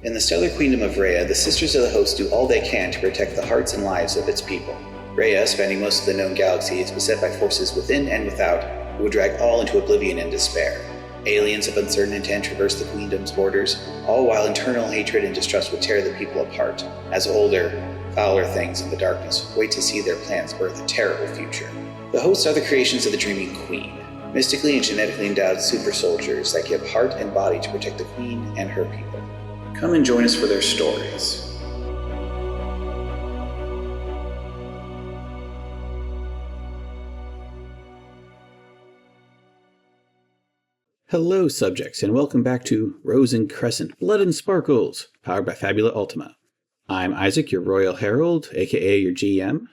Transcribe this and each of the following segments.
In the stellar queendom of Rhea, the Sisters of the Host do all they can to protect the hearts and lives of its people. Rhea, spanning most of the known galaxy, is beset by forces within and without who would drag all into oblivion and despair. Aliens of uncertain intent traverse the queendom's borders, all while internal hatred and distrust would tear the people apart, as older, fouler things in the darkness wait to see their plans birth a terrible future. The hosts are the creations of the Dreaming Queen, mystically and genetically endowed super soldiers that give heart and body to protect the Queen and her people. Come and join us for their stories. Hello, subjects, and welcome back to Rose&Crescent, Blood and Sparkles, powered by Fabula Ultima. I'm Isaac, your Royal Herald, aka your GM,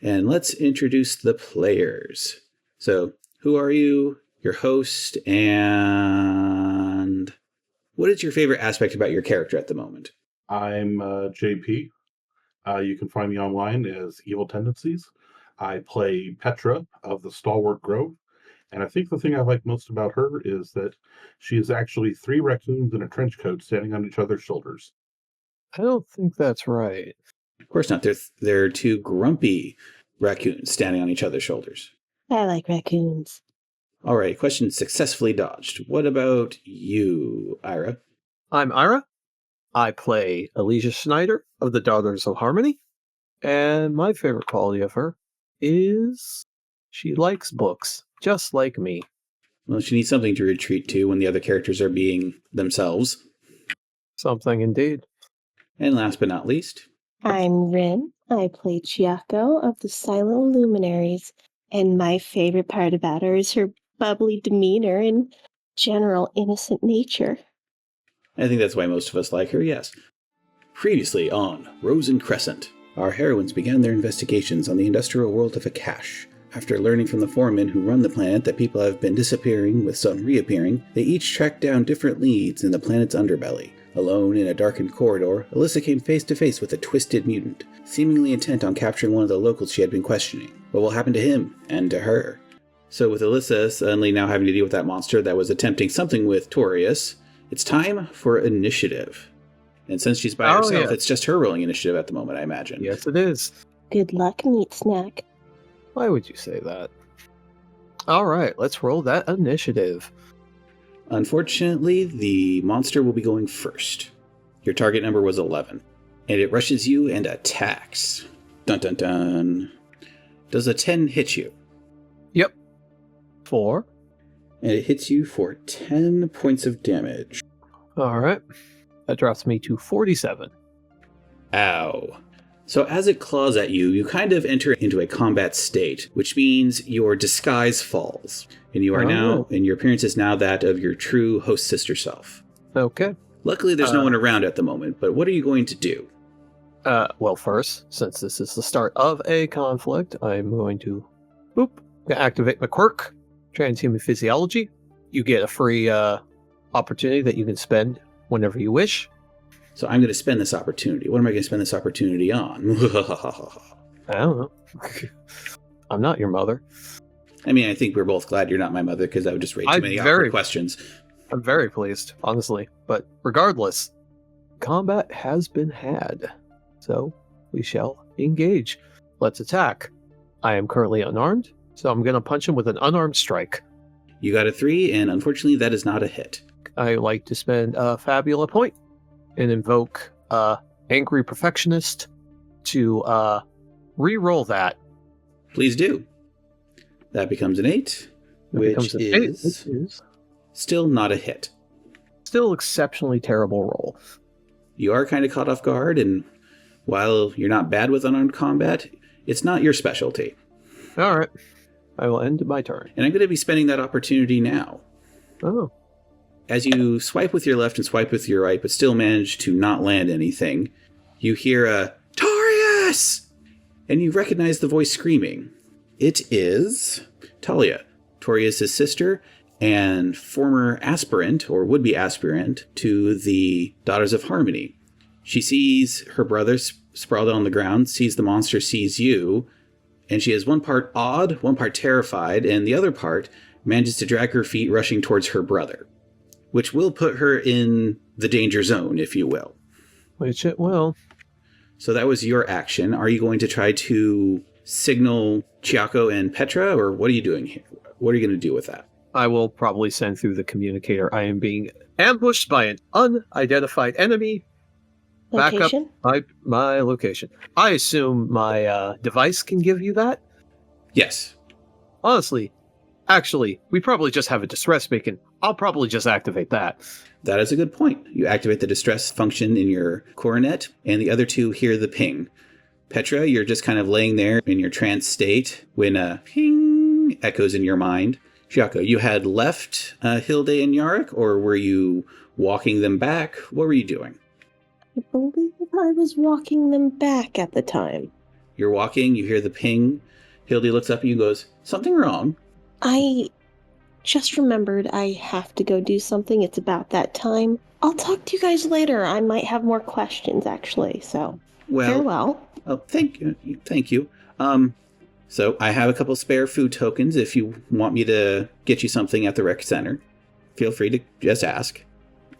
and let's introduce the players. So, who are you, your host, and what is your favorite aspect about your character at the moment? I'm JP. You can find me online as Evil Tendencies. I play Petra of the Stalwart Grove. And I think the thing I like most about her is that she is actually 3 raccoons in a trench coat standing on each other's shoulders. I don't think that's right. Of course not. They're 2 grumpy raccoons standing on each other's shoulders. I like raccoons. All right, question successfully dodged. What about you, Ira? I'm Ira. I play Alicia Schneider of the Daughters of Harmony. And my favorite quality of her is she likes books. Just like me. Well, she needs something to retreat to when the other characters are being themselves. Something indeed. And last but not least, I'm Rin. I play Chiyako of the Silent Luminaries, and my favorite part about her is her bubbly demeanor and general innocent nature. I think that's why most of us like her, yes. Previously on Rose&Crescent, our heroines began their investigations on the industrial world of Ikash. After learning from the foremen who run the planet that people have been disappearing with some reappearing, they each tracked down different leads in the planet's underbelly. Alone in a darkened corridor, Alyssa came face to face with a twisted mutant, seemingly intent on capturing one of the locals she had been questioning. What will happen to him, and to her? So with Alyssa suddenly now having to deal with that monster that was attempting something with Torius, it's time for initiative. And since she's by herself, It's just her rolling initiative at the moment, I imagine. Yes, it is. Good luck, meat snack. Why would you say that? All right, let's roll that initiative. Unfortunately, the monster will be going first. Your target number was 11, and it rushes you and attacks. Dun dun dun. Does a 10 hit you? Yep. 4. And it hits you for 10 points of damage. All right. That drops me to 47. Ow. So as it claws at you, you kind of enter into a combat state, which means your disguise falls. And you are now, and your appearance is now that of your true host sister self. Okay. Luckily, there's no one around at the moment, but what are you going to do? Well, first, since this is the start of a conflict, I'm going to activate my quirk, Transhuman Physiology. You get a free opportunity that you can spend whenever you wish. So I'm going to spend this opportunity. What am I going to spend this opportunity on? I don't know. I'm not your mother. I mean, I think we're both glad you're not my mother, because that would just raise too many awkward questions. I'm very pleased, honestly. But regardless, combat has been had. So we shall engage. Let's attack. I am currently unarmed, so I'm going to punch him with an unarmed strike. You got a 3, and unfortunately that is not a hit. I like to spend a Fabula point and invoke Angry Perfectionist to re-roll that. Please do. That becomes an 8, which is still not a hit. Still exceptionally terrible roll. You are kind of caught off guard, and while you're not bad with unarmed combat, it's not your specialty. All right. I will end my turn. And I'm going to be spending that opportunity now. Oh. As you swipe with your left and swipe with your right, but still manage to not land anything, you hear a, "Torius!" And you recognize the voice screaming. It is Talia, Torius' sister and former aspirant, or would-be aspirant, to the Daughters of Harmony. She sees her brother sprawled on the ground, sees the monster, sees you, and she is one part awed, one part terrified, and the other part manages to drag her feet rushing towards her brother. which will put her in the danger zone, if you will. Which it will. So that was your action. Are you going to try to signal Chiyako and Petra, or what are you doing here? What are you going to do with that? I will probably send through the communicator. I am being ambushed by an unidentified enemy. Location? Back up my location. I assume my device can give you that? Yes. Honestly, actually, we probably just have a distress beacon. I'll probably just activate that. That is a good point. You activate the distress function in your coronet, and the other two hear the ping. Petra, you're just kind of laying there in your trance state when a ping echoes in your mind. Chiyako, you had left Hilde and Yarrick, or were you walking them back? What were you doing? I believe I was walking them back at the time. You're walking, you hear the ping. Hilde looks up at you and goes, "Something wrong?" I just remembered I have to go do something. It's about that time. I'll talk to you guys later. I might have more questions, actually, so farewell. Oh, thank you. Thank you. So I have a couple spare food tokens if you want me to get you something at the rec center. Feel free to just ask.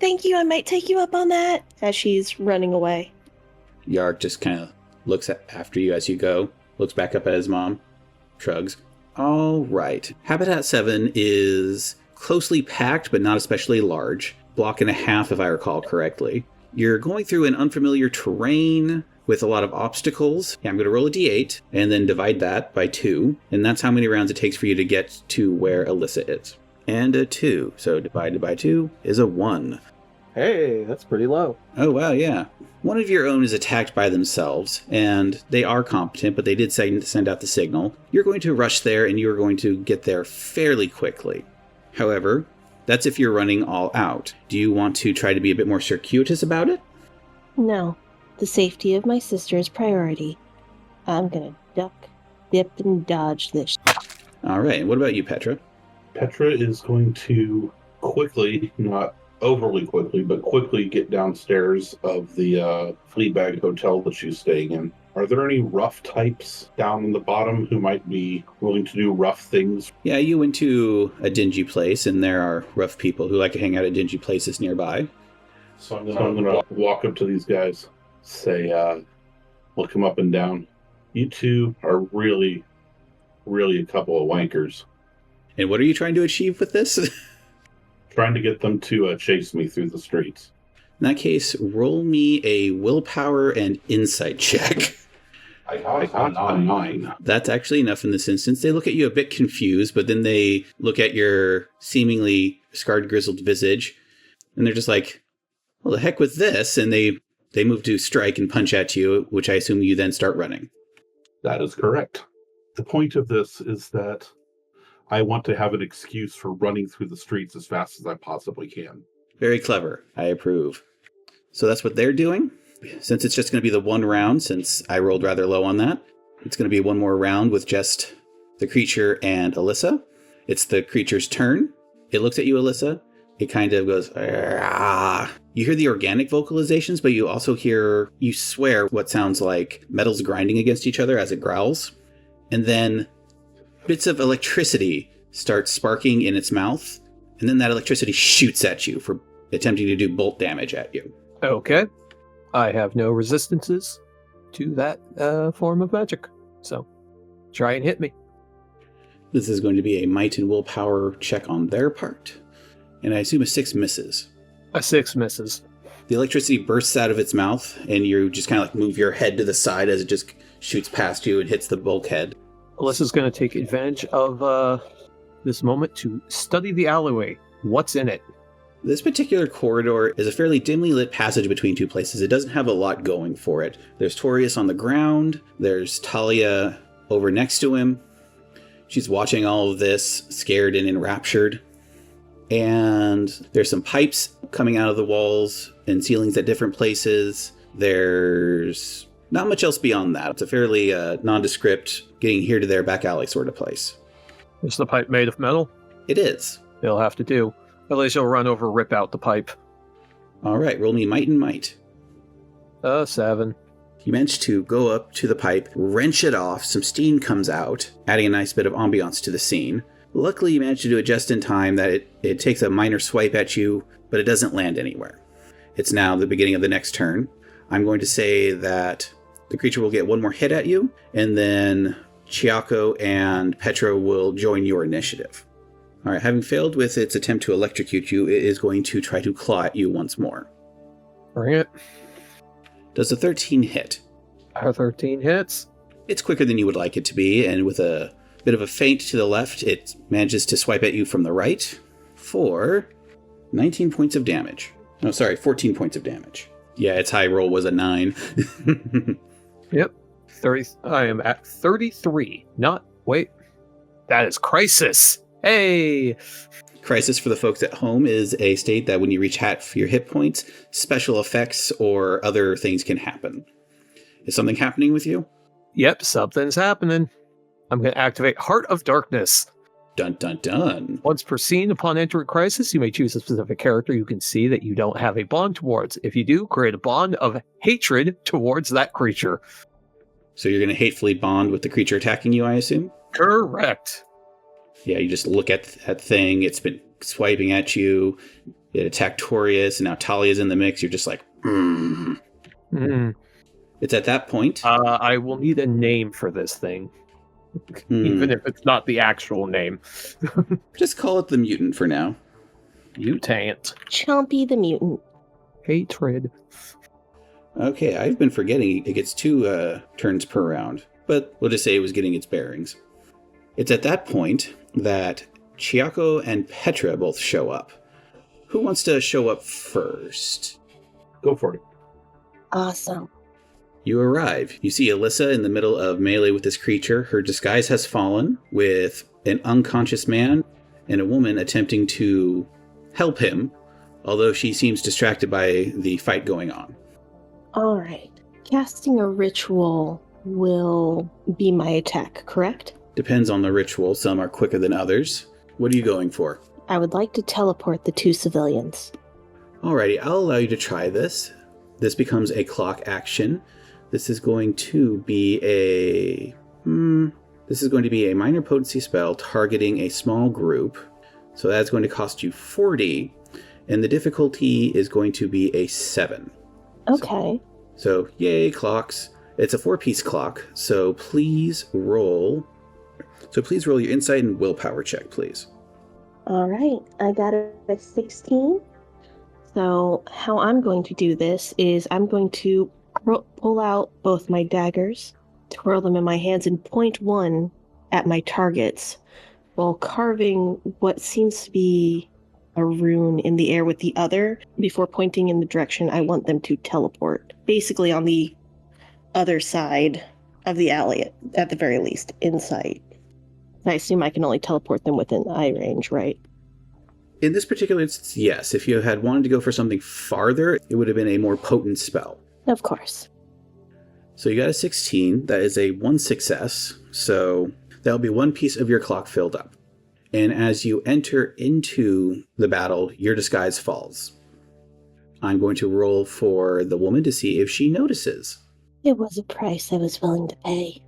Thank you, I might take you up on that, as she's running away. Yark just kind of looks after you as you go, looks back up at his mom, shrugs. All right. Habitat 7 is closely packed, but not especially large. Block and a half, if I recall correctly. You're going through an unfamiliar terrain with a lot of obstacles. Yeah, I'm going to roll a d8 and then divide that by 2. And that's how many rounds it takes for you to get to where Alyssa is. And a 2. So divided by 2 is a 1. Hey, that's pretty low. Oh, wow, yeah. One of your own is attacked by themselves, and they are competent, but they did send out the signal. You're going to rush there, and you're going to get there fairly quickly. However, that's if you're running all out. Do you want to try to be a bit more circuitous about it? No. The safety of my sister is priority. I'm gonna duck, dip, and dodge this. All right, and what about you, Petra? Petra is going to quickly, not overly quickly, but quickly get downstairs of the Fleabag Hotel that she's staying in. Are there any rough types down in the bottom who might be willing to do rough things? Yeah, you went to a dingy place, and there are rough people who like to hang out at dingy places nearby. So I'm going to walk up to these guys, say, look them up and down. You two are really, really a couple of wankers. And what are you trying to achieve with this? Trying to get them to chase me through the streets. In that case, roll me a willpower and insight check. I got a 9. That's actually enough in this instance. They look at you a bit confused, but then they look at your seemingly scarred, grizzled visage, and they're just like, well, the heck with this, and they move to strike and punch at you, which I assume you then start running. That is correct. The point of this is that I want to have an excuse for running through the streets as fast as I possibly can. Very clever. I approve. So that's what they're doing. Since it's just going to be the one round, since I rolled rather low on that, it's going to be one more round with just the creature and Alyssa. It's the creature's turn. It looks at you, Alyssa. It kind of goes, "Ah." You hear the organic vocalizations, but you also hear, you swear what sounds like metals grinding against each other as it growls. And then bits of electricity start sparking in its mouth, and then that electricity shoots at you for attempting to do bolt damage at you. Okay. I have no resistances to that form of magic. So, try and hit me. This is going to be a might and willpower check on their part, and I assume a 6 misses. A 6 misses. The electricity bursts out of its mouth, and you just kind of like move your head to the side as it just shoots past you and hits the bulkhead. Alyssa's going to take advantage of this moment to study the alleyway. What's in it? This particular corridor is a fairly dimly lit passage between two places. It doesn't have a lot going for it. There's Torius on the ground. There's Talia over next to him. She's watching all of this, scared and enraptured. And there's some pipes coming out of the walls and ceilings at different places. There's not much else beyond that. It's a fairly nondescript, getting here to there back alley sort of place. Is the pipe made of metal? It is. It'll have to do. Alyssa will run over, rip out the pipe. All right, roll me might and might. 7. You manage to go up to the pipe, wrench it off, some steam comes out, adding a nice bit of ambiance to the scene. Luckily, you managed to do it just in time that it takes a minor swipe at you, but it doesn't land anywhere. It's now the beginning of the next turn. I'm going to say that the creature will get one more hit at you, and then Chiyako and Petra will join your initiative. All right, having failed with its attempt to electrocute you, it is going to try to claw at you once more. Bring it. Does a 13 hit? Our 13 hits. It's quicker than you would like it to be, and with a bit of a feint to the left, it manages to swipe at you from the right for 19 points of damage. No, sorry, 14 points of damage. Yeah, its high roll was a 9. Yep. 30. I am at 33. Wait. That is Crisis. Hey! Crisis, for the folks at home, is a state that when you reach half your hit points, special effects or other things can happen. Is something happening with you? Yep, something's happening. I'm going to activate Heart of Darkness. Dun dun dun. Once per scene, upon entering Crisis, you may choose a specific character you can see that you don't have a bond towards. If you do, create a bond of hatred towards that creature. So you're going to hatefully bond with the creature attacking you, I assume? Correct. Yeah, you just look at that thing. It's been swiping at you. It attacked Torius, and now Talia's in the mix. You're just like, It's at that point. I will need a name for this thing. Even if it's not the actual name. Just call it the mutant for now. Mutant. Chompy the mutant. Hatred. Okay, I've been forgetting it gets 2 turns per round. But we'll just say it was getting its bearings. It's at that point that Chiyako and Petra both show up. Who wants to show up first? Go for it. Awesome. You arrive. You see Alyssa in the middle of melee with this creature. Her disguise has fallen, with an unconscious man and a woman attempting to help him, although she seems distracted by the fight going on. All right. Casting a ritual will be my attack, correct? Depends on the ritual. Some are quicker than others. What are you going for? I would like to teleport the 2 civilians. Alrighty, I'll allow you to try this. This becomes a clock action. This is going to be a minor potency spell targeting a small group. So that's going to cost you 40, and the difficulty is going to be a 7. Okay. So yay, clocks. It's a 4-piece clock, so please roll your insight and willpower check, please. All right. I got a 16. So how I'm going to do this is I'm going to pull out both my daggers, twirl them in my hands, and point one at my targets while carving what seems to be a rune in the air with the other before pointing in the direction I want them to teleport. Basically on the other side of the alley, at the very least, in sight. I assume I can only teleport them within eye range, right? In this particular instance, yes. If you had wanted to go for something farther, it would have been a more potent spell. Of course. So you got a 16. That is a 1 success. So that'll be 1 piece of your clock filled up. And as you enter into the battle, your disguise falls. I'm going to roll for the woman to see if she notices. It was a price I was willing to pay.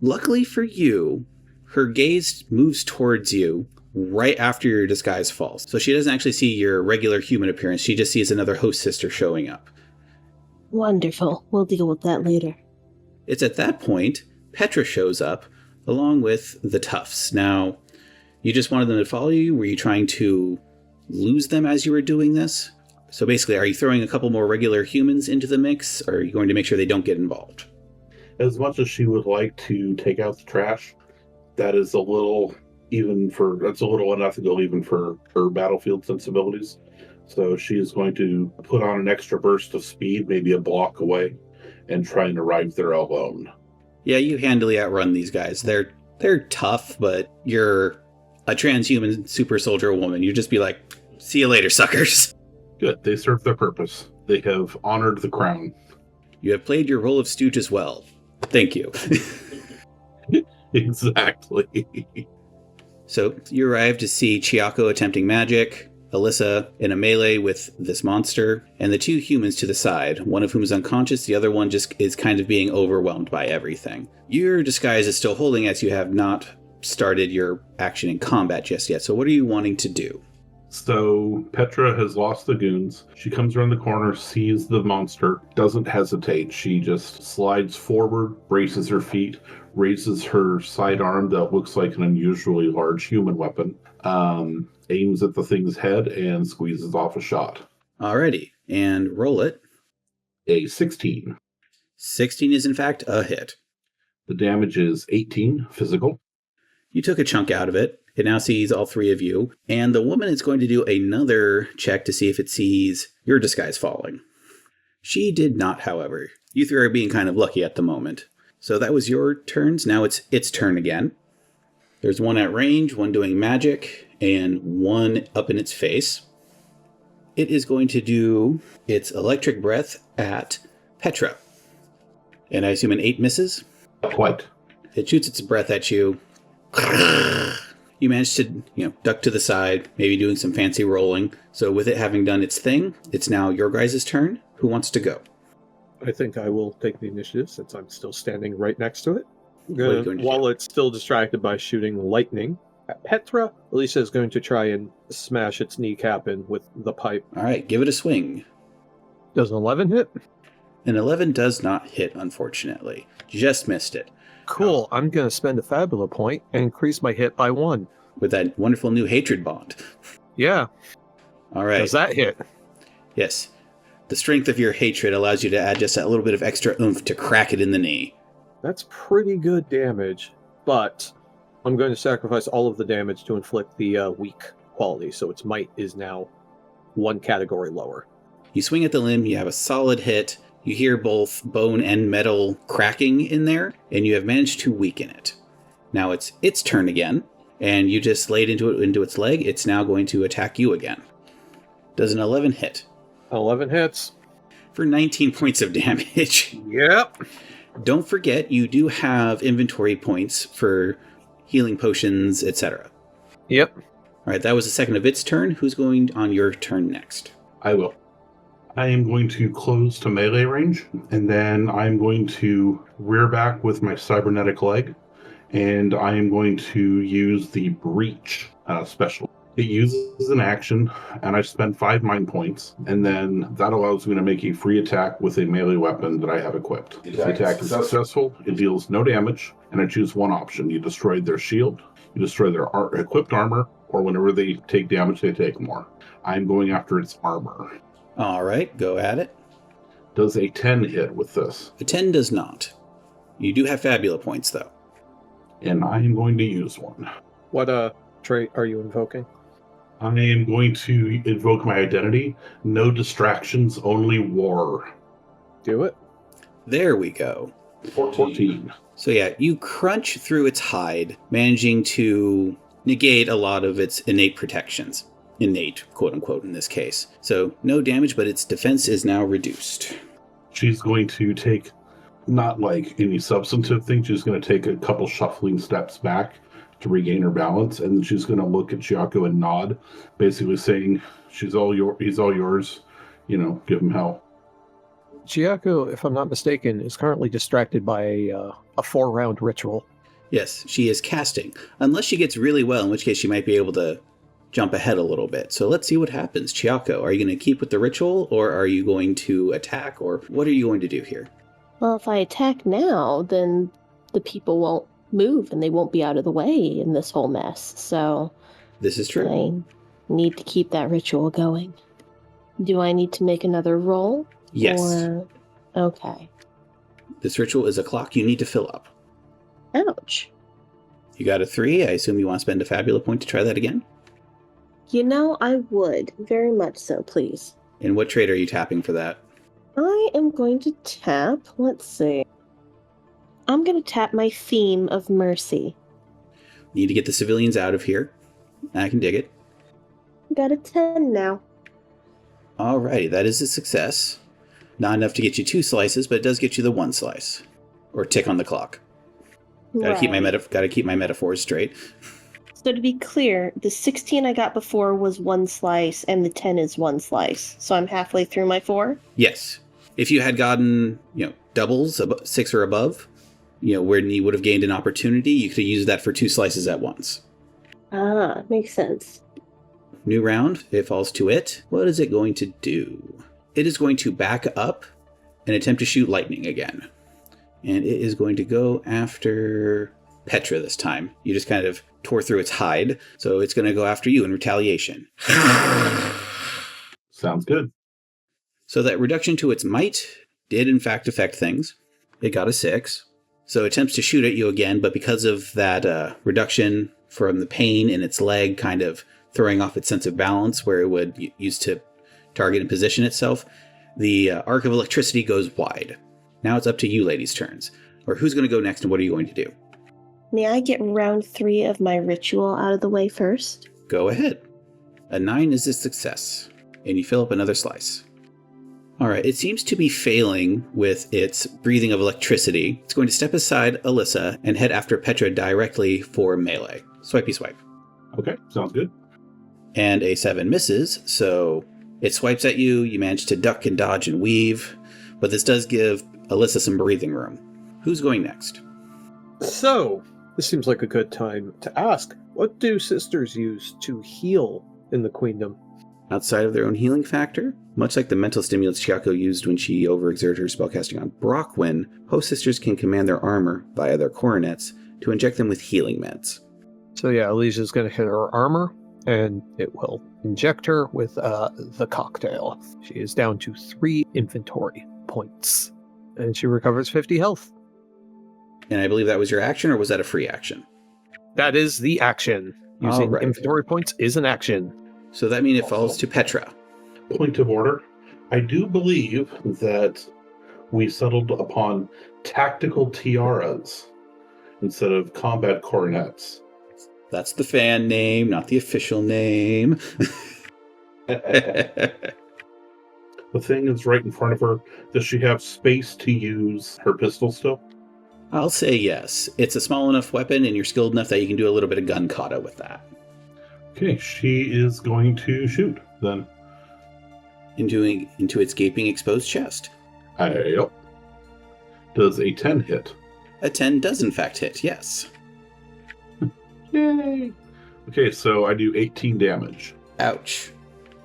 Luckily for you, her gaze moves towards you right after your disguise falls. So she doesn't actually see your regular human appearance. She just sees another host sister showing up. Wonderful. We'll deal with that later. It's at that point, Petra shows up along with the Toughs. Now, you just wanted them to follow you? Were you trying to lose them as you were doing this? So basically, are you throwing a couple more regular humans into the mix, or are you going to make sure they don't get involved? As much as she would like to take out the trash, that is a little unethical even for her battlefield sensibilities. So she is going to put on an extra burst of speed, maybe a block away, and try and arrive there alone. Yeah, you handily outrun these guys. They're tough, but you're a transhuman super soldier woman. You just be like, see you later, suckers. Good. They serve their purpose. They have honored the crown. You have played your role of stooge as well. Thank you. Exactly. So you arrive to see Chiyako attempting magic, Alyssa in a melee with this monster, and the 2 humans to the side, one of whom is unconscious, the other one just is kind of being overwhelmed by everything. Your disguise is still holding as you have not started your action in combat just yet. So what are you wanting to do? So Petra has lost the goons. She comes around the corner, sees the monster, doesn't hesitate. She just slides forward, braces her feet, raises her sidearm that looks like an unusually large human weapon, aims at the thing's head, and squeezes off a shot. Alrighty, and roll it. A 16. 16 is in fact a hit. The damage is 18 physical. You took a chunk out of it. It now sees all three of you, and the woman is going to do another check to see if it sees your disguise falling. She did not, however. You three are being kind of lucky at the moment. So that was your turns. Now it's its turn again. There's one at range, one doing magic, and one up in its face. It is going to do its electric breath at Petra. And I assume an 8 misses? Quite. It shoots its breath at you. You managed to, duck to the side, maybe doing some fancy rolling. So with it having done its thing, it's now your guys' turn. Who wants to go? I think I will take the initiative since I'm still standing right next to it. What are you going to While do? it's still distracted by shooting lightning at Petra, Alyssa is going to try and smash its kneecap in with the pipe. All right, give it a swing. Does an 11 hit? An 11 does not hit, unfortunately. Just missed it. Cool, I'm going to spend a fabula point and increase my hit by 1. With that wonderful new hatred bond. Yeah, All right. does that hit? Yes. The strength of your hatred allows you to add just that little bit of extra oomph to crack it in the knee. That's pretty good damage, but I'm going to sacrifice all of the damage to inflict the weak quality, so its might is now 1 category lower. You swing at the limb, you have a solid hit, you hear both bone and metal cracking in there, and you have managed to weaken it. Now it's its turn again, and you just laid into its leg. It's now going to attack you again. Does an 11 hit? 11 hits. For 19 points of damage. Yep. Don't forget, you do have inventory points for healing potions, etc. Yep. All right, that was the second of its turn. Who's going on your turn next? I will. I am going to close to melee range, and then I'm going to rear back with my cybernetic leg, and I am going to use the breach special. It uses an action, and I spend 5 mind points, and then that allows me to make a free attack with a melee weapon that I have equipped. If the attack is successful, it deals no damage, and I choose one option. You destroy their shield, you destroy their equipped armor, or whenever they take damage, they take more. I'm going after its armor. All right, go at it. Does a 10 hit with this? A 10 does not. You do have fabula points, though. And I am going to use one. What trait are you invoking? I am going to invoke my identity. No distractions, only war. Do it. There we go. 14. So yeah, you crunch through its hide, managing to negate a lot of its innate protections. Innate, quote unquote, in this case. So no damage, but its defense is now reduced. She's going to take, not like any substantive thing, she's going to take a couple shuffling steps back to regain her balance, and then she's going to look at Chiyako and nod, basically saying, he's all yours, give him hell. Chiyako, if I'm not mistaken, is currently distracted by a 4-round ritual. Yes, she is casting. Unless she gets really well, in which case she might be able to jump ahead a little bit. So let's see what happens. Chiyako, are you going to keep with the ritual, or are you going to attack, or what are you going to do here? Well, if I attack now, then the people won't move and they won't be out of the way in this whole mess. So This is true. I need to keep that ritual going. Do I need to make another roll? Yes. Okay. This ritual is a clock you need to fill up. Ouch. You got a 3. I assume you want to spend a fabula point to try that again? I would. Very much so, please. And what trait are you tapping for that? I am going to tap, let's see. I'm going to tap my theme of mercy. Need to get the civilians out of here. I can dig it. Got a 10 now. Alrighty, that is a success. Not enough to get you 2 slices, but it does get you the 1 slice. Or tick on the clock. Gotta keep my metaphors straight. So to be clear, the 16 I got before was 1 slice, and the 10 is 1 slice. So I'm halfway through my 4? Yes. If you had gotten, doubles, 6 or above, where you would have gained an opportunity, you could use that for 2 slices at once. Ah, makes sense. New round, it falls to it. What is it going to do? It is going to back up and attempt to shoot lightning again. And it is going to go after Petra this time. You just kind of tore through its hide, so it's going to go after you in retaliation. Sounds good. So that reduction to its might did in fact affect things. It got a 6. So it attempts to shoot at you again, but because of that reduction from the pain in its leg kind of throwing off its sense of balance where it would use to target and position itself, the arc of electricity goes wide. Now it's up to you ladies' turns. Or who's going to go next and what are you going to do? May I get round 3 of my ritual out of the way first? Go ahead. A 9 is a success. And you fill up another slice. Alright, it seems to be failing with its breathing of electricity. It's going to step aside Alyssa and head after Petra directly for melee. Swipey swipe. Okay, sounds good. And a 7 misses, so it swipes at you, you manage to duck and dodge and weave, but this does give Alyssa some breathing room. Who's going next? So, this seems like a good time to ask, what do sisters use to heal in the Queendom? Outside of their own healing factor, much like the mental stimulants Chiyako used when she overexerted her spellcasting on Brockwyn, host sisters can command their armor via their coronets to inject them with healing meds. So yeah, Alicia's going to hit her armor, and it will inject her with the cocktail. She is down to 3 inventory points, and she recovers 50 health. And I believe that was your action, or was that a free action? That is the action. Using Alright. inventory points is an action. So that means it falls to Petra. Point of order. I do believe that we settled upon tactical tiaras instead of combat coronets. That's the fan name, not the official name. The thing is right in front of her. Does she have space to use her pistol still? I'll say yes. It's a small enough weapon, and you're skilled enough that you can do a little bit of gun kata with that. Okay, she is going to shoot then. Into its gaping exposed chest. Yep. Does a 10 hit? A 10 does in fact hit, yes. Yay! Okay, so I do 18 damage. Ouch.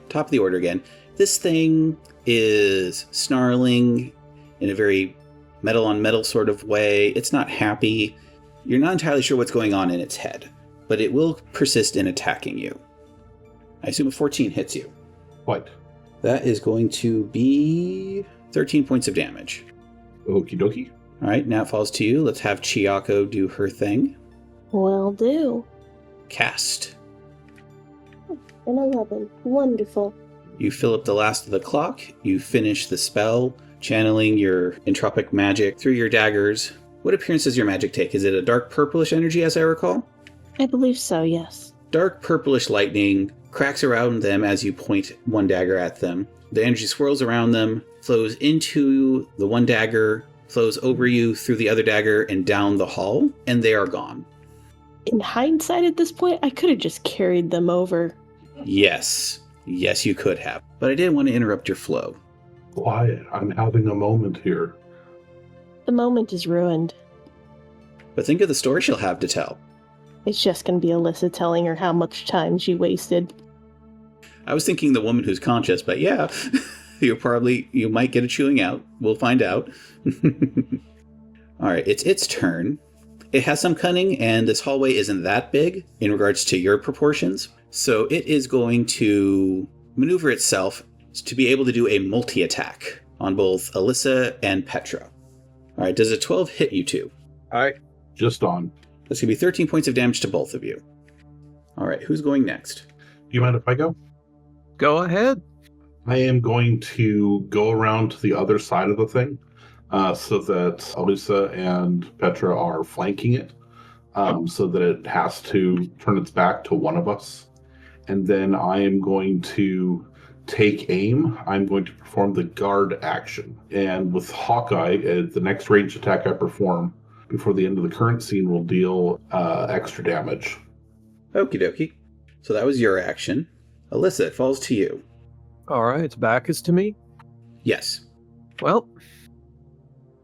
Top of the order again. This thing is snarling in a very metal on metal sort of way. It's not happy. You're not entirely sure what's going on in its head, but it will persist in attacking you. I assume a 14 hits you. What? That is going to be 13 points of damage. Okie dokie. All right, now it falls to you. Let's have Chiyako do her thing. Will do. Cast. An 11. Wonderful. You fill up the last of the clock. You finish the spell, channeling your entropic magic through your daggers. What appearance does your magic take? Is it a dark purplish energy, as I recall? I believe so, yes. Dark purplish lightning cracks around them as you point one dagger at them. The energy swirls around them, flows into the one dagger, flows over you through the other dagger and down the hall, and they are gone. In hindsight at this point, I could have just carried them over. Yes. Yes, you could have. But I didn't want to interrupt your flow. Quiet. I'm having a moment here. The moment is ruined. But think of the story she'll have to tell. It's just going to be Alyssa telling her how much time she wasted. I was thinking the woman who's conscious, but yeah, you might get a chewing out. We'll find out. All right, it's its turn. It has some cunning, and this hallway isn't that big in regards to your proportions. So it is going to maneuver itself to be able to do a multi-attack on both Alyssa and Petra. All right, does a 12 hit you two? Alright. Just on. That's going to be 13 points of damage to both of you. All right, who's going next? Do you mind if I go? Go ahead. I am going to go around to the other side of the thing so that Alyssa and Petra are flanking it so that it has to turn its back to one of us. And then I am going to take aim. I'm going to perform the guard action. And with Hawkeye, the next ranged attack I perform before the end of the current scene will deal extra damage. Okie dokie. So that was your action. Alyssa, it falls to you. Alright, its back is to me. Yes. Well,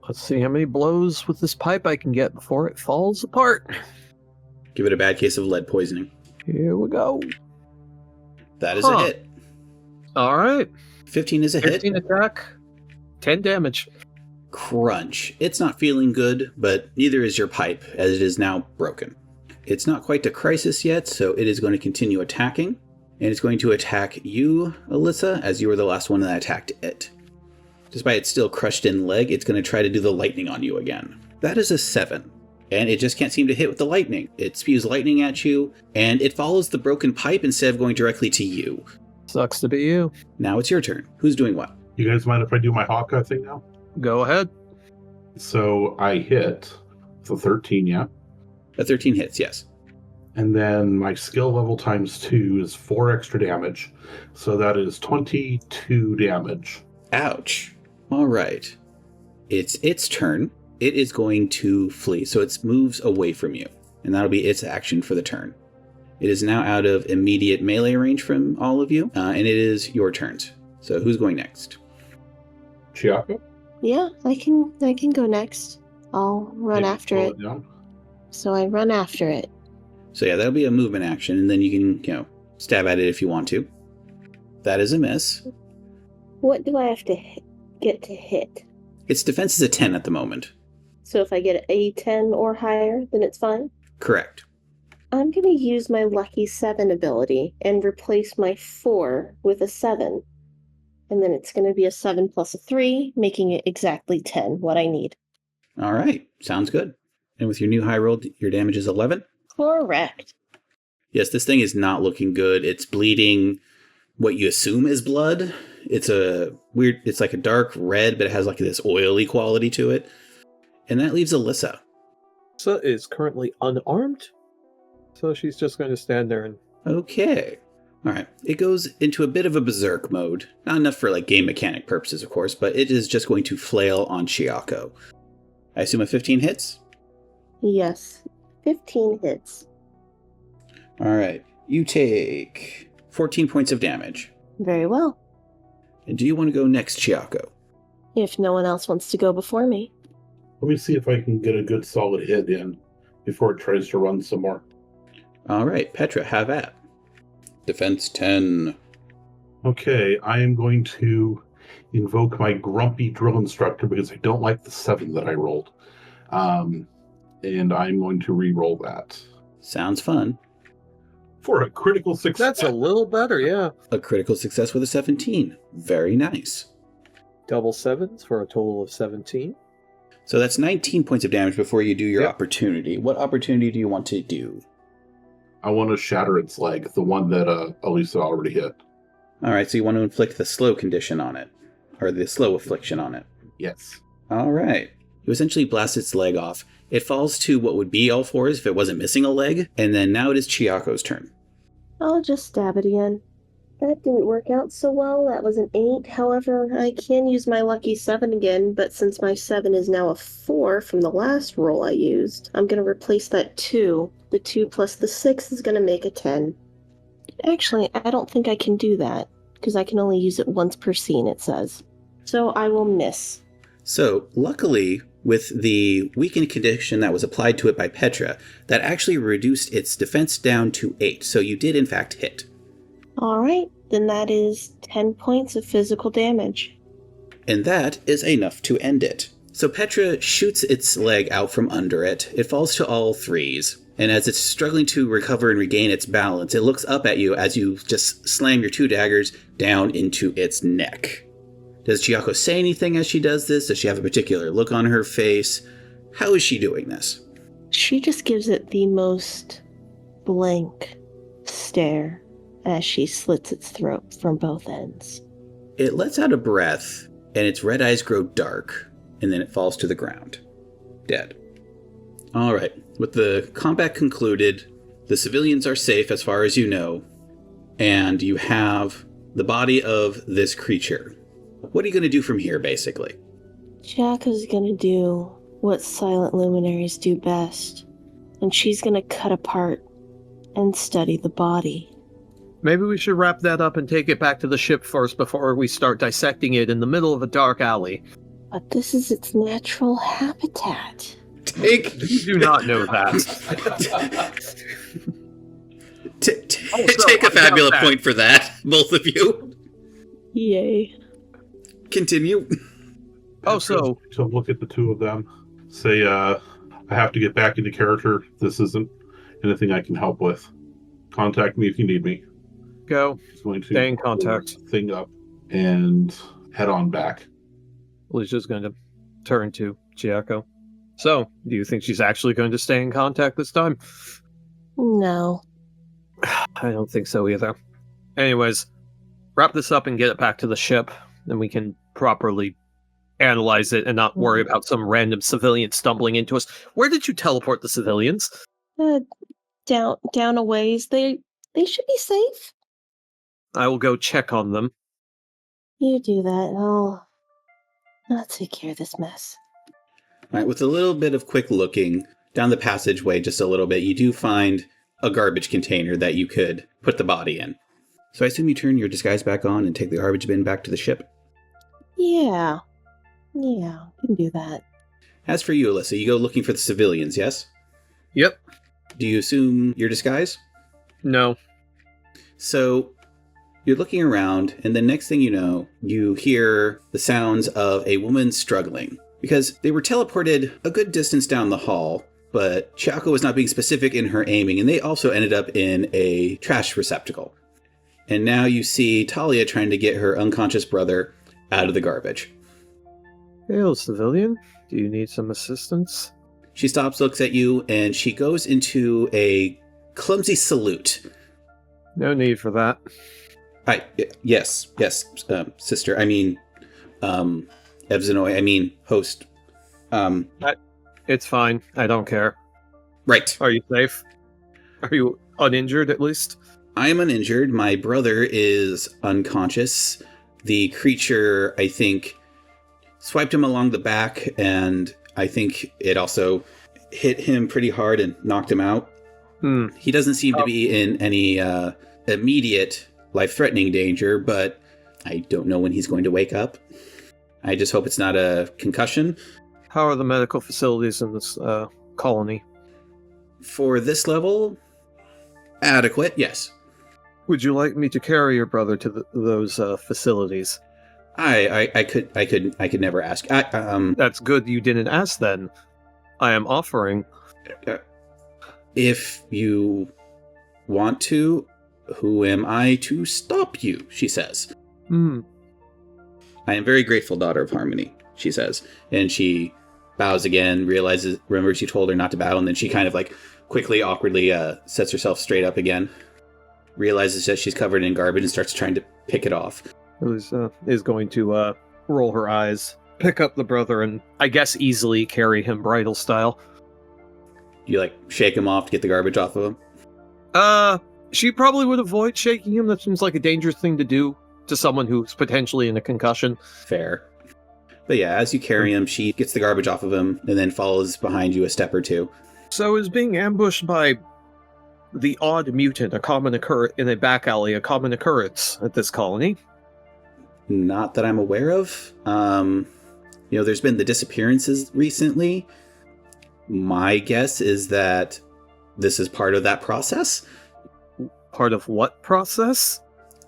Let's see how many blows with this pipe I can get before it falls apart. Give it a bad case of lead poisoning. Here we go. That is a hit. All right. 15 is a hit. 15 attack, 10 damage. Crunch. It's not feeling good, but neither is your pipe, as it is now broken. It's not quite a crisis yet, so it is going to continue attacking. And it's going to attack you, Alyssa, as you were the last one that attacked it. Despite its still crushed in leg, it's going to try to do the lightning on you again. That is a 7. And it just can't seem to hit with the lightning. It spews lightning at you, and it follows the broken pipe instead of going directly to you. Sucks to be you. Now it's your turn. Who's doing what? You guys mind if I do my Hawkeye thing now? Go ahead. So I hit the 13, yeah? A 13 hits, yes. And then my skill level times 2 is 4 extra damage. So that is 22 damage. Ouch. All right. It's its turn. It is going to flee, so it moves away from you. And that'll be its action for the turn. It is now out of immediate melee range from all of you, and it is your turns. So who's going next? Chiyako? Yeah, I can go next. I'll run Maybe after slow it. down. So I run after it. So yeah, that'll be a movement action, and then you can, stab at it if you want to. That is a miss. What do I have to get to hit? Its defense is a 10 at the moment. So if I get a 10 or higher, then it's fine? Correct. I'm going to use my lucky 7 ability and replace my 4 with a 7. And then it's going to be a 7 plus a 3, making it exactly 10, what I need. All right. Sounds good. And with your new high roll, your damage is 11? Correct. Yes, this thing is not looking good. It's bleeding what you assume is blood. It's like a dark red, but it has like this oily quality to it. And that leaves Alyssa. Alyssa is currently unarmed, so she's just going to stand there and... Okay. All right. It goes into a bit of a berserk mode. Not enough for like game mechanic purposes, of course, but it is just going to flail on Chiyako. I assume a 15 hits? Yes. 15 hits. All right. You take 14 points of damage. Very well. And do you want to go next, Chiyako? If no one else wants to go before me. Let me see if I can get a good solid hit in before it tries to run some more. All right. Petra, have at. Defense 10. Okay, I am going to invoke my grumpy drill instructor because I don't like the 7 that I rolled. And I'm going to re-roll that. Sounds fun. For a critical success. That's a little better, yeah. A critical success with a 17. Very nice. Double 7s for a total of 17. So that's 19 points of damage before you do your Yep. opportunity. What opportunity do you want to do? I want to shatter its leg, the one that Alyssa already hit. All right, so you want to inflict the slow condition on it. Or the slow affliction on it. Yes. All right. You essentially blast its leg off. It falls to what would be all fours if it wasn't missing a leg. And then now it is Chiyako's turn. I'll just stab it again. That didn't work out so well. That was an 8. However, I can use my lucky 7 again, but since my 7 is now a 4 from the last roll I used, I'm going to replace that 2. The 2 plus the 6 is going to make a 10. Actually, I don't think I can do that, because I can only use it once per scene, it says. So I will miss. So, luckily, with the weakened condition that was applied to it by Petra, that actually reduced its defense down to 8. So you did, in fact, hit. Alright, then that is 10 points of physical damage. And that is enough to end it. So Petra shoots its leg out from under it. It falls to all threes. And as it's struggling to recover and regain its balance, it looks up at you as you just slam your 2 daggers down into its neck. Does Chiyako say anything as she does this? Does she have a particular look on her face? How is she doing this? She just gives it the most blank stare as she slits its throat from both ends. It lets out a breath, and its red eyes grow dark, and then it falls to the ground. Dead. All right. With the combat concluded, the civilians are safe as far as you know, and you have the body of this creature. What are you going to do from here, basically? Chiyako's gonna do what silent luminaries do best, and she's gonna cut apart and study the body. Maybe we should wrap that up and take it back to the ship first before we start dissecting it in the middle of a dark alley. But this is its natural habitat. Take You do not know that. take a fabula point for that, both of you. Yay. Continue. Oh, so To look at the two of them, say, I have to get back into character. This isn't anything I can help with. Contact me if you need me. go. He's going to Stay in contact. pull the thing up and head on back. Alicia's going to turn to Chiyako. So, do you think she's actually going to stay in contact this time? No. I don't think so either. Anyways, wrap this up and get it back to the ship, then we can properly analyze it and not worry about some random civilian stumbling into us. Where did you teleport the civilians? Down a ways. They should be safe. I will go check on them. You do that. I'll take care of this mess. All right, with a little bit of quick looking down the passageway, just a little bit, you do find a garbage container that you could put the body in. So I assume you turn your disguise back on and take the garbage bin back to the ship? Yeah, you can do that. As for you, Alyssa, you go looking for the civilians, yes? Yep. Do you assume your disguise? No. So you're looking around, and the next thing you know, you hear the sounds of a woman struggling. Because they were teleported a good distance down the hall, but Chiyako was not being specific in her aiming, and they also ended up in a trash receptacle. And now you see Talia trying to get her unconscious brother out of the garbage. Hail, civilian. Do you need some assistance? She stops, looks at you, and she goes into a clumsy salute. No need for that. Yes, sister. I mean, Evzanoi, host. It's fine. I don't care. Right. Are you safe? Are you uninjured, at least? I am uninjured. My brother is unconscious. The creature, I think, swiped him along the back, and I think it also hit him pretty hard and knocked him out. He doesn't seem to be in any immediate life-threatening danger, but I don't know when he's going to wake up. I just hope it's not a concussion. How are the medical facilities in this colony? For this level, adequate, yes. Would you like me to carry your brother to those facilities? I could never ask. That's good you didn't ask then. I am offering. If you want to, who am I to stop you? She says. I am very grateful, daughter of Harmony, she says. And she bows again, remembers you told her not to bow, and then she kind of quickly, awkwardly sets herself straight up again. Realizes that she's covered in garbage and starts trying to pick it off. Is going to roll her eyes, pick up the brother, and I guess easily carry him bridal style. You shake him off to get the garbage off of him? She probably would avoid shaking him. That seems like a dangerous thing to do to someone who's potentially in a concussion. Fair. But yeah, as you carry him, she gets the garbage off of him and then follows behind you a step or two. So is being ambushed by the odd mutant in a back alley a common occurrence at this colony? Not that I'm aware of. There's been the disappearances recently. My guess is that this is part of that process. Part of what process?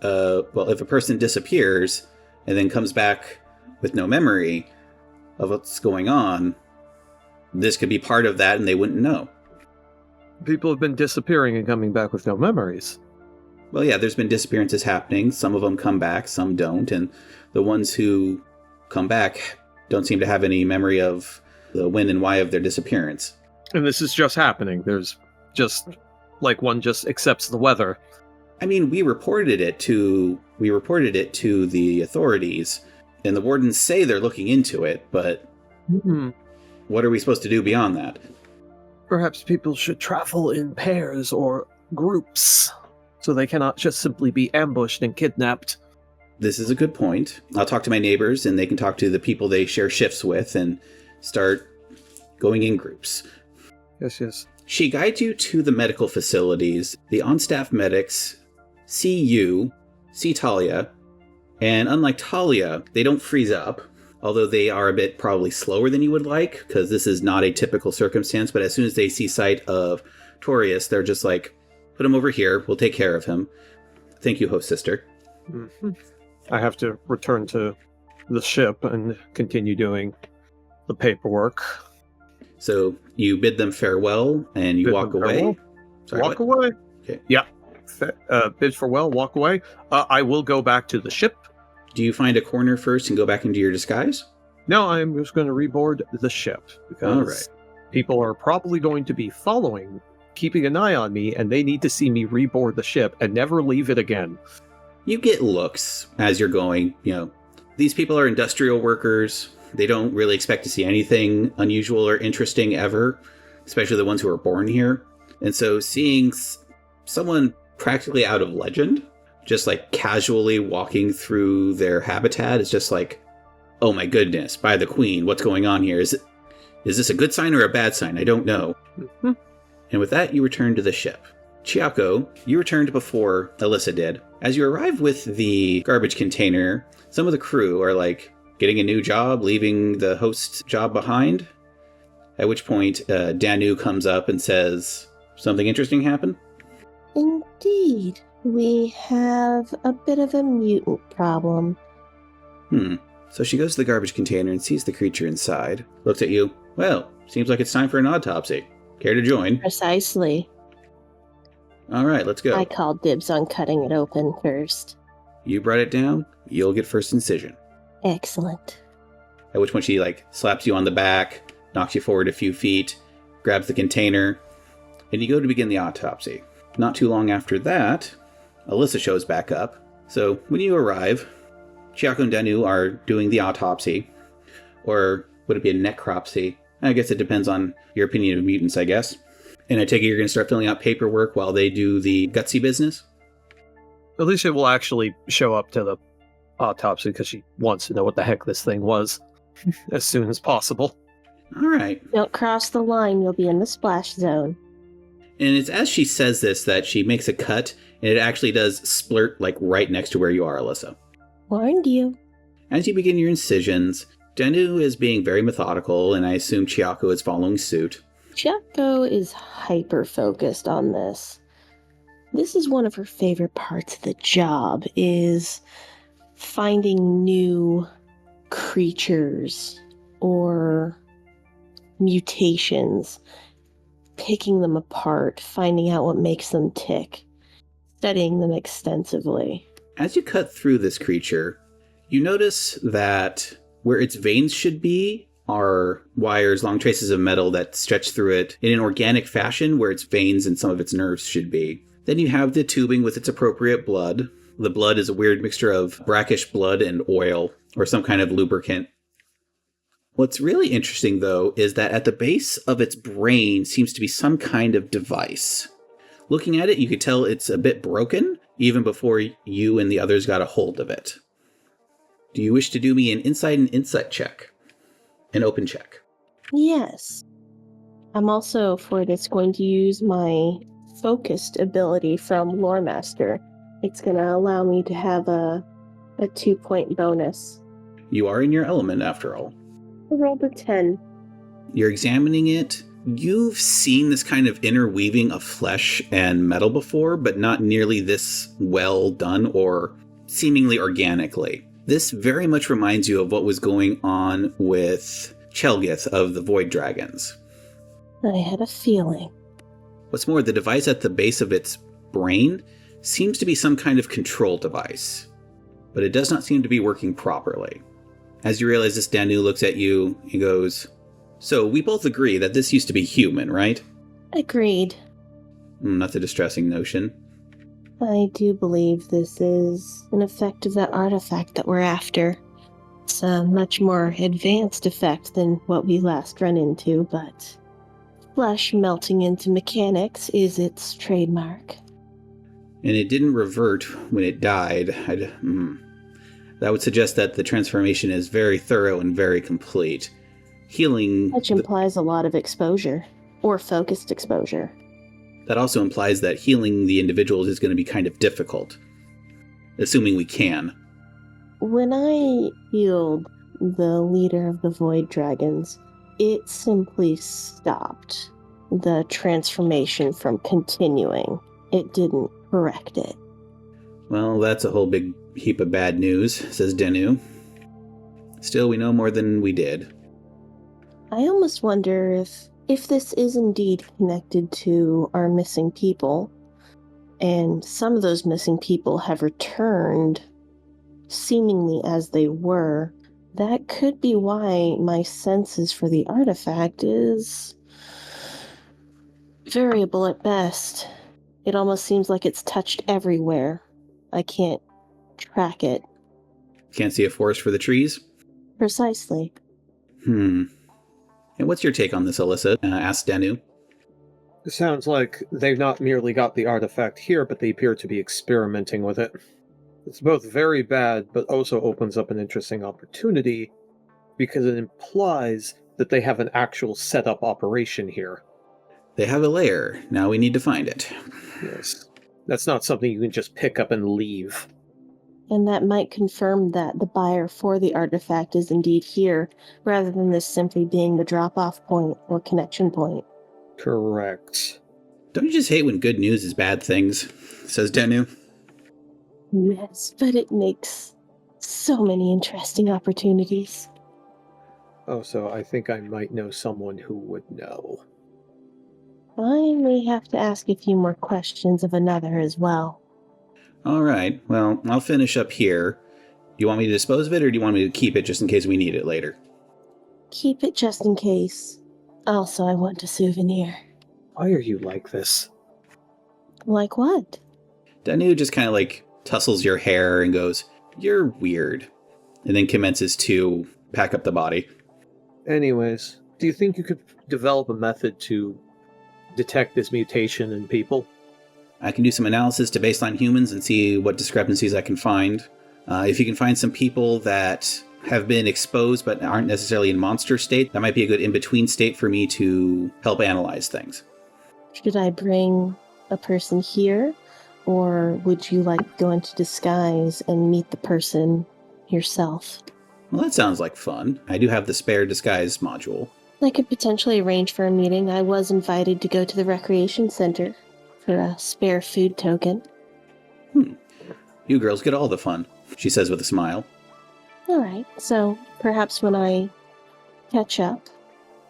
Well, if a person disappears and then comes back with no memory of what's going on, this could be part of that and they wouldn't know. People have been disappearing and coming back with no memories. Well, yeah, there's been disappearances happening. Some of them come back, some don't. And the ones who come back don't seem to have any memory of the when and why of their disappearance. And this is just happening. There's just, one just accepts the weather. We reported it to the authorities, and the wardens say they're looking into it, but what are we supposed to do beyond that? Perhaps people should travel in pairs or groups, so they cannot just simply be ambushed and kidnapped. This is a good point. I'll talk to my neighbors, and they can talk to the people they share shifts with, and start going in groups. Yes. She guides you to the medical facilities. The on-staff medics see you, see Talia, and unlike Talia, they don't freeze up. although they are a bit probably slower than you would like, because this is not a typical circumstance, but as soon as they see sight of Torius, they're just like, put him over here, we'll take care of him. Thank you, host sister. Mm-hmm. I have to return to the ship and continue doing the paperwork. So you bid them farewell, and you walk away. Sorry, walk what? away. Okay. Yeah. Bid farewell, walk away. I will go back to the ship. Do you find a corner first and go back into your disguise? No, I'm just going to reboard the ship because All right. people are probably going to be following, keeping an eye on me, and they need to see me reboard the ship and never leave it again. You get looks as you're going. These people are industrial workers. They don't really expect to see anything unusual or interesting ever, especially the ones who are born here. And so seeing someone practically out of legend, just like casually walking through their habitat, is just like, oh my goodness, by the queen, what's going on here? Is this a good sign or a bad sign? I don't know. Mm-hmm. And with that, you return to the ship. Chiyako, you returned before Alyssa did. As you arrive with the garbage container, some of the crew are like getting a new job, leaving the host's job behind. At which point, Danu comes up and says, something interesting happened? Indeed. We have a bit of a mutant problem. So she goes to the garbage container and sees the creature inside. Looks at you. Well, seems like it's time for an autopsy. Care to join? Precisely. All right, let's go. I called dibs on cutting it open first. You brought it down. You'll get first incision. Excellent. At which point she slaps you on the back, knocks you forward a few feet, grabs the container, and you go to begin the autopsy. Not too long after that, Alyssa shows back up. So when you arrive, Chiyako and Danu are doing the autopsy. Or would it be a necropsy? I guess it depends on your opinion of mutants, I guess. And I take it you're going to start filling out paperwork while they do the gutsy business? Alicia will actually show up to the autopsy because she wants to know what the heck this thing was as soon as possible. All right. Don't cross the line, you'll be in the splash zone. And it's as she says this that she makes a cut, and it actually does splurt right next to where you are, Alyssa. Warned you. As you begin your incisions, Danu is being very methodical, and I assume Chiyako is following suit. Chiyako is hyper-focused on this. This is one of her favorite parts of the job, is finding new creatures or mutations, picking them apart, finding out what makes them tick, studying them extensively. As you cut through this creature, you notice that where its veins should be are wires, long traces of metal that stretch through it in an organic fashion where its veins and some of its nerves should be. Then you have the tubing with its appropriate blood. The blood is a weird mixture of brackish blood and oil, or some kind of lubricant. What's really interesting, though, is that at the base of its brain seems to be some kind of device. Looking at it, you could tell it's a bit broken, even before you and the others got a hold of it. Do you wish to do me an insight check? An open check. Yes. I'm also, for this, going to use my focused ability from Lore Master. It's going to allow me to have a 2-point bonus. You are in your element, after all. I rolled a 10. You're examining it. You've seen this kind of interweaving of flesh and metal before, but not nearly this well done or seemingly organically. This very much reminds you of what was going on with Chelgith of the Void Dragons. I had a feeling. What's more, the device at the base of its brain seems to be some kind of control device, but it does not seem to be working properly. As you realize this, Danu looks at you and goes, "So we both agree that this used to be human, right?" Agreed. That's a distressing notion. I do believe this is an effect of that artifact that we're after. It's a much more advanced effect than what we last run into, but flesh melting into mechanics is its trademark. And it didn't revert when it died. That would suggest that the transformation is very thorough and very complete. Healing... Which implies a lot of exposure, or focused exposure. That also implies that healing the individuals is going to be kind of difficult. Assuming we can. When I healed the leader of the Void Dragons, it simply stopped the transformation from continuing. It didn't correct it. Well, that's a whole big heap of bad news, says Denu. Still, we know more than we did. I almost wonder if this is indeed connected to our missing people, and some of those missing people have returned seemingly as they were. That could be why my senses for the artifact is variable at best. It almost seems like it's touched everywhere. I can't track it. Can't see a forest for the trees? Precisely. And what's your take on this, Alyssa? Asked Denu. It sounds like they've not merely got the artifact here, but they appear to be experimenting with it. It's both very bad, but also opens up an interesting opportunity, because it implies that they have an actual setup operation here. They have a lair. Now we need to find it. Yes. That's not something you can just pick up and leave. And that might confirm that the buyer for the artifact is indeed here, rather than this simply being the drop-off point or connection point. Correct. Don't you just hate when good news is bad things? Says Denu. Yes, but it makes so many interesting opportunities. Oh, so I think I might know someone who would know. I may have to ask a few more questions of another as well. All right, well, I'll finish up here. Do you want me to dispose of it, or do you want me to keep it just in case we need it later? Keep it just in case. Also, I want a souvenir. Why are you like this? Like what? Danu just kind of tussles your hair and goes, "You're weird," and then commences to pack up the body. Anyways, do you think you could develop a method to detect this mutation in people? I can do some analysis to baseline humans and see what discrepancies I can find. If you can find some people that have been exposed but aren't necessarily in monster state, that might be a good in-between state for me to help analyze things. Should I bring a person here, or would you like to go into disguise and meet the person yourself? Well, that sounds like fun. I do have the spare disguise module. I could potentially arrange for a meeting. I was invited to go to the recreation center for a spare food token. You girls get all the fun, she says with a smile. Alright, so perhaps when I catch up,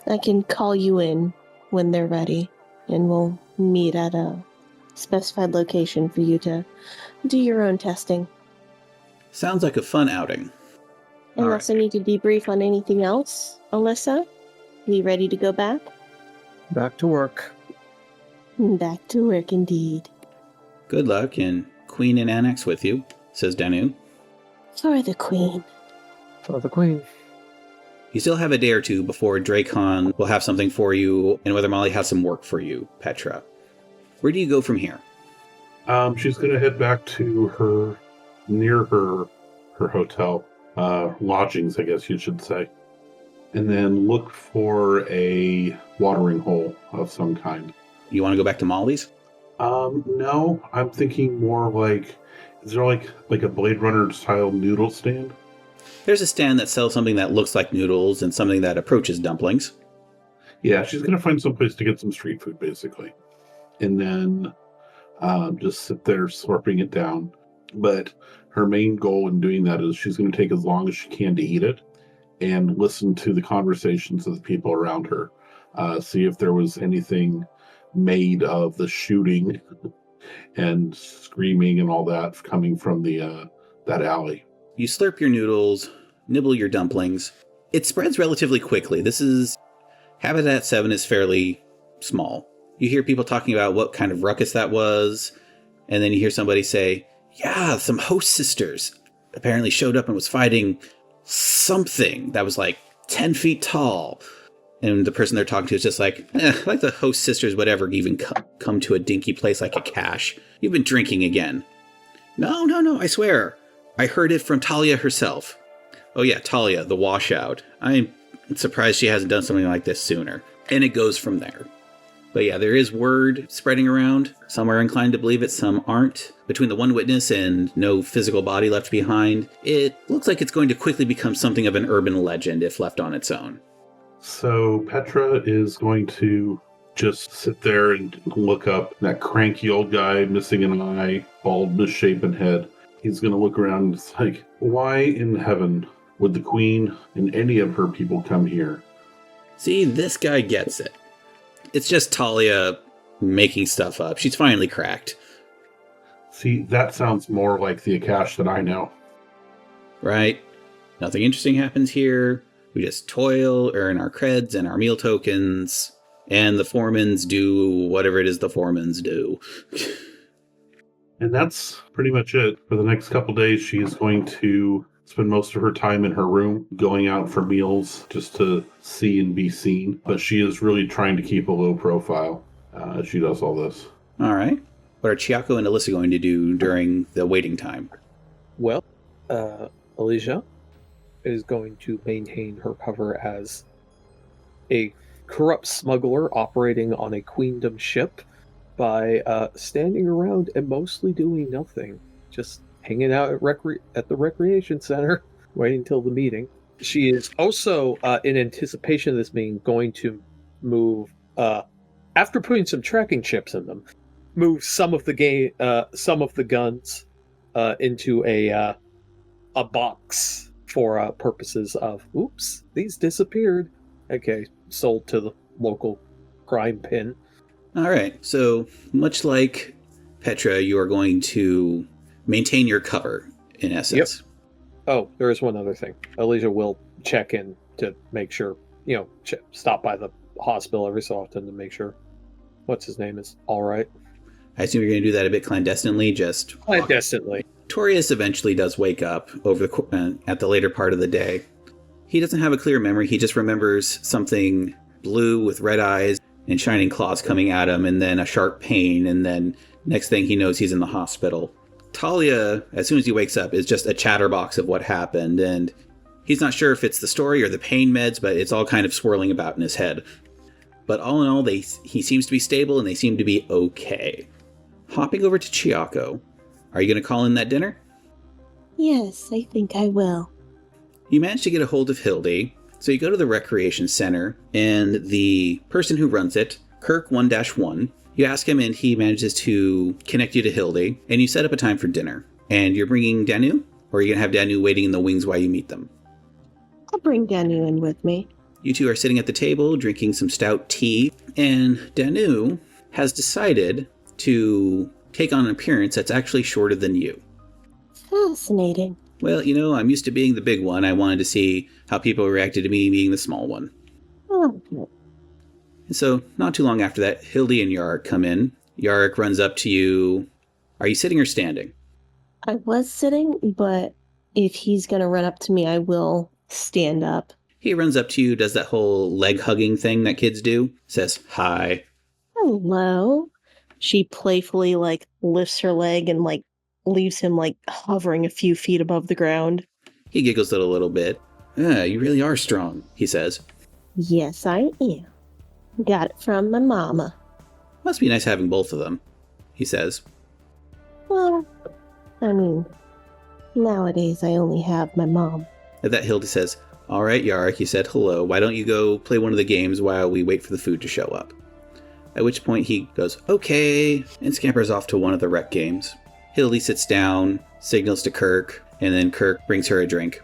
I can call you in when they're ready, and we'll meet at a specified location for you to do your own testing. Sounds like a fun outing. Unless I need to debrief on anything else, Alyssa? We ready to go back? Back to work. Back to work indeed. Good luck, and Queen and Annex with you, says Danu. For the Queen. For the Queen. You still have a day or two before Dracon will have something for you, and Whether Molly has some work for you, Petra. Where do you go from here? She's going to head back to near her hotel, lodgings, I guess you should say, and then look for a watering hole of some kind. You want to go back to Molly's? No, I'm thinking more is there like a Blade Runner style noodle stand? There's a stand that sells something that looks like noodles and something that approaches dumplings. Yeah, she's going to find some place to get some street food, basically. And then just sit there slurping it down. But her main goal in doing that is she's going to take as long as she can to eat it and listen to the conversations of the people around her. See if there was anything made of the shooting and screaming and all that coming from that alley. You slurp your noodles, nibble your dumplings. It spreads relatively quickly. Habitat 7 is fairly small. You hear people talking about what kind of ruckus that was, and then you hear somebody say, yeah, some host sisters apparently showed up and was fighting something that was 10 feet tall. And the person they're talking to is just like the host sisters would ever even come to a dinky place like Ikash. You've been drinking again. No, I swear. I heard it from Talia herself. Oh yeah, Talia, the washout. I'm surprised she hasn't done something like this sooner. And it goes from there. But yeah, there is word spreading around. Some are inclined to believe it, some aren't. Between the one witness and no physical body left behind, it looks like it's going to quickly become something of an urban legend if left on its own. So Petra is going to just sit there and look up that cranky old guy missing an eye, bald, misshapen head. He's going to look around and it's like, why in heaven would the queen and any of her people come here? See, this guy gets it. It's just Talia making stuff up. She's finally cracked. See, that sounds more like the Ikash that I know. Right? Nothing interesting happens here. We just toil, earn our creds and our meal tokens, and the Foremans do whatever it is the Foremans do. And that's pretty much it. For the next couple days, she is going to spend most of her time in her room, going out for meals just to see and be seen. But she is really trying to keep a low profile as she does all this. All right. What are Chiyako and Alyssa going to do during the waiting time? Well, Alicia is going to maintain her cover as a corrupt smuggler operating on a queendom ship by standing around and mostly doing nothing, just hanging out at the recreation center, waiting till the meeting. She is also, in anticipation of this meeting, going to move, after putting some tracking chips in them, move some of the guns into a box for purposes of, oops, these disappeared. Okay, sold to the local crime pin. All right. So, much like Petra, you are going to maintain your cover, in essence. Yep. Oh, there is one other thing. Alicia will check in to make sure, stop by the hospital every so often to make sure what's his name is all right. I assume you're going to do that a bit clandestinely, just... Clandestinely. Torius eventually does wake up at the later part of the day. He doesn't have a clear memory. He just remembers something blue with red eyes and shining claws coming at him, and then a sharp pain, and then next thing he knows, he's in the hospital. Talia, as soon as he wakes up, is just a chatterbox of what happened, and he's not sure if it's the story or the pain meds, but it's all kind of swirling about in his head. But all in all, he seems to be stable, and they seem to be okay. Hopping over to Chiyako, are you going to call in that dinner? Yes, I think I will. You manage to get a hold of Hildy, so you go to the recreation center, and the person who runs it, Kirk 1-1, you ask him, and he manages to connect you to Hildy, and you set up a time for dinner. And you're bringing Danu, or are you going to have Danu waiting in the wings while you meet them? I'll bring Danu in with me. You two are sitting at the table, drinking some stout tea, and Danu has decided to take on an appearance that's actually shorter than you. Fascinating. Well, I'm used to being the big one. I wanted to see how people reacted to me being the small one. Okay. And so, not too long after that, Hildy and Yarick come in. Yarick runs up to you. Are you sitting or standing? I was sitting, but if he's going to run up to me, I will stand up. He runs up to you, does that whole leg-hugging thing that kids do, says, hi. Hello. She playfully, lifts her leg and, leaves him, hovering a few feet above the ground. He giggles a little bit. You really are strong, he says. Yes, I am. Got it from my mama. Must be nice having both of them, he says. Well, nowadays I only have my mom. At that, Hildy says, all right, Yarick, you said hello. Why don't you go play one of the games while we wait for the food to show up? At which point he goes, okay, and scampers off to one of the rec games. Hildy sits down, signals to Kirk, and then Kirk brings her a drink.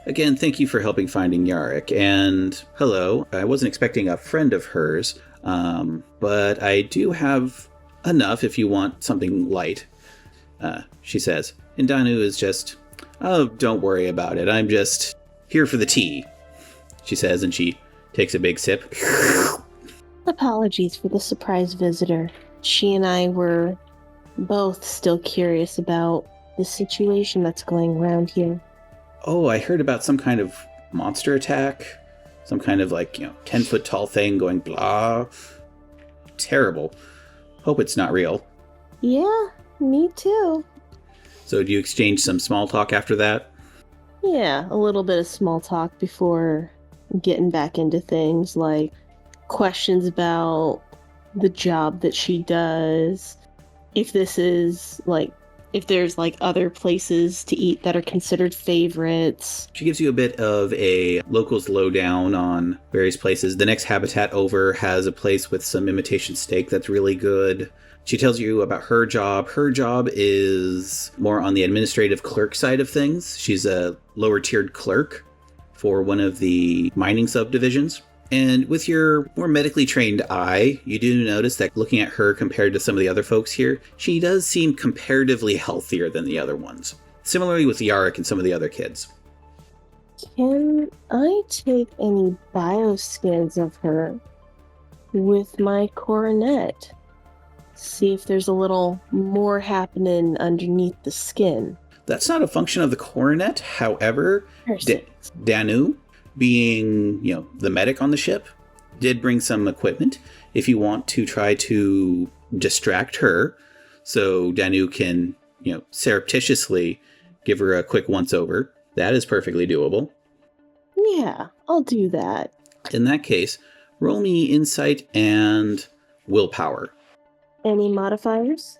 Again, thank you for helping finding Yarick, and hello, I wasn't expecting a friend of hers, but I do have enough if you want something light, she says. And Danu is just, oh, don't worry about it, I'm just here for the tea, she says, and she takes a big sip. Apologies for the surprise visitor. She and I were both still curious about the situation that's going around here. Oh, I heard about some kind of monster attack. Some kind of 10-foot tall thing going blah. Terrible. Hope it's not real. Yeah, me too. So do you exchange some small talk after that? Yeah, a little bit of small talk before getting back into things like questions about the job that she does, if this is like, if there's like other places to eat that are considered favorites. She gives you a bit of a locals lowdown on various places. The next habitat over has a place with some imitation steak that's really good. She tells you about her job. Her job is more on the administrative clerk side of things. She's a lower tiered clerk for one of the mining subdivisions. And with your more medically trained eye, you do notice that looking at her compared to some of the other folks here, she does seem comparatively healthier than the other ones. Similarly with Yarrick and some of the other kids. Can I take any bioscans of her with my coronet? See if there's a little more happening underneath the skin. That's not a function of the coronet. However, Danu, being, the medic on the ship, did bring some equipment if you want to try to distract her so Danu can, surreptitiously give her a quick once-over. That is perfectly doable. Yeah, I'll do that. In that case, roll me insight and willpower. Any modifiers?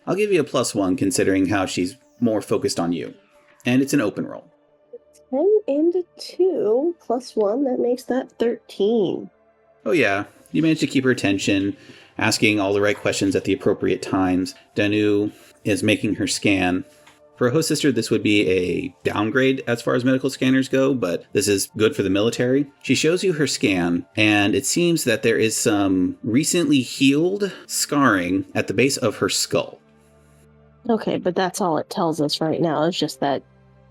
I'll give you a +1 considering how she's more focused on you. And it's an open roll. 10 and a 2 plus 1, that makes that 13. Oh yeah, you managed to keep her attention, asking all the right questions at the appropriate times. Danu is making her scan. For a host sister, this would be a downgrade as far as medical scanners go, but this is good for the military. She shows you her scan, and it seems that there is some recently healed scarring at the base of her skull. Okay, but that's all it tells us right now. It's just that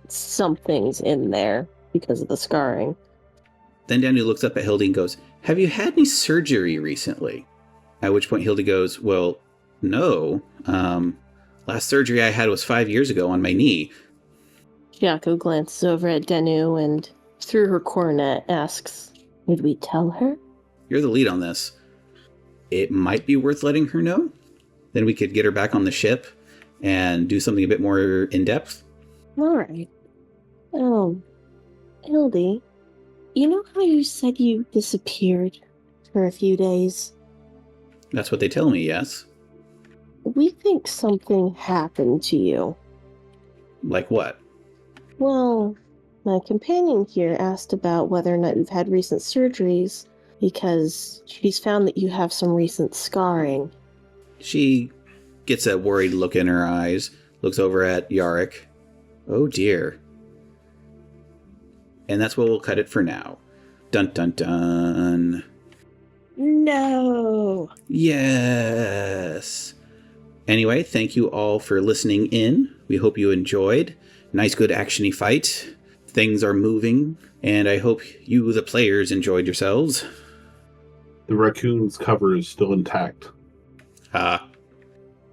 something's in there because of the scarring. Then Danu looks up at Hildy and goes, "Have you had any surgery recently?" At which point Hildy goes, "Well, no. Last surgery I had was 5 years ago on my knee." Chiyako glances over at Danu and, through her coronet, asks, "Did we tell her?" You're the lead on this. It might be worth letting her know. Then we could get her back on the ship and do something a bit more in-depth. Alright. Oh, Hildy, you know how you said you disappeared for a few days? That's what they tell me, yes. We think something happened to you. Like what? Well, my companion here asked about whether or not you've had recent surgeries because she's found that you have some recent scarring. She gets a worried look in her eyes, looks over at Yarrick. Oh dear. And that's where we'll cut it for now. Dun dun dun. No! Yes! Anyway, thank you all for listening in. We hope you enjoyed. Nice, good, action-y fight. Things are moving, and I hope you, the players, enjoyed yourselves. The raccoon's cover is still intact. Why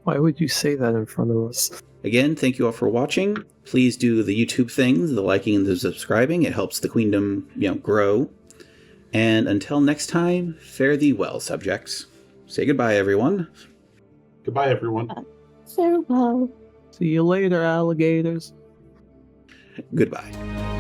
would you say that in front of us? Again, thank you all for watching. Please do the YouTube things, the liking and the subscribing. It helps the Queendom, grow. And until next time, fare thee well, subjects. Say goodbye, everyone. Goodbye, everyone. Farewell. See you later, alligators. Goodbye.